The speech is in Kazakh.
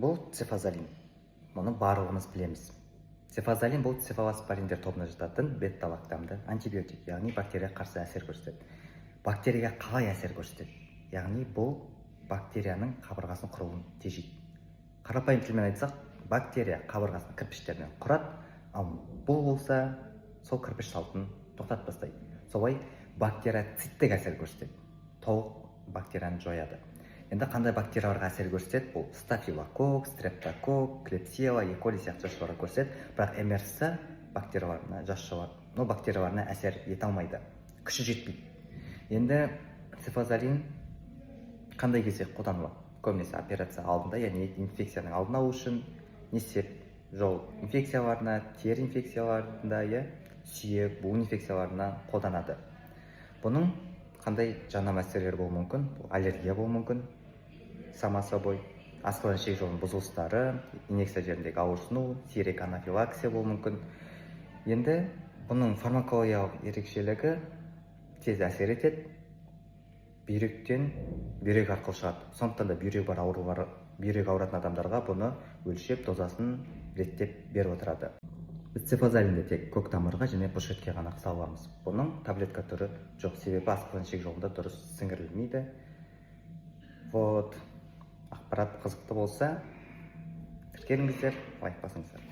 Бұл цефазолин. Мұны барлығымыз білеміз. Цефазолин бұл цефалоспориндер тобына жататын бета-лактамды антибиотик, яғни бактерияға қарсы әсер көрсетеді. Бактерияға қалай әсер көрсетеді? Яғни бұл бактерияның қабырғасының құрылуын тежейді. Қарапайым тілмен айтсақ, бактерия қабырғасының кірпіштерінен құрады, ал бұл болса сол кірпіш салтын тоқтатып тастайды. Солай бактериоциттік әсер көрсетеді. Толық бактерияны жояды. Енді қандай бактерияларға әсер көрсетеді? Бұл стафилококк, стрептококк, клепсиела, E. coli сияқты жасушаларға көрсетеді. Бірақ МРС бактерияларына, бактерияларына әсер ете алмайды. Күші жетпейді. Енді цефазолин қандай кезде қолданылады? Көбінесе операция алдында, яғни инфекцияның алдын алу үшін, несеп, жол инфекцияларына, тері инфекцияларында, сүйек, буын инфекцияларына қолданады. Бұның қандай жанама әсерлері болуы мүмкін? Аллергия болуы мүмкін, само собой, асқазан ішек жолының бұзылыстары, инъекция жеріндегі ауырсыну, сирек анафилаксия болуы мүмкін. Енді бұның фармакологиялық ерекшелігі тез әсер етеді, бүйректен бүйрек арқылы шығады. Сондықтан да бүйрек ауыратын адамдарға бұны өлшеп, дозасын реттеп беріп отырады. Біз цефазолинді тек көк тамырға және бұлшықетке ғана саламыз. Бұның таблетка түрі жоқ, себебі асқазан ішек жолында дұрыс сіңірілмейді. Ақпарат қызықты болса, тіркеліңіздер, лайк басыңыздар.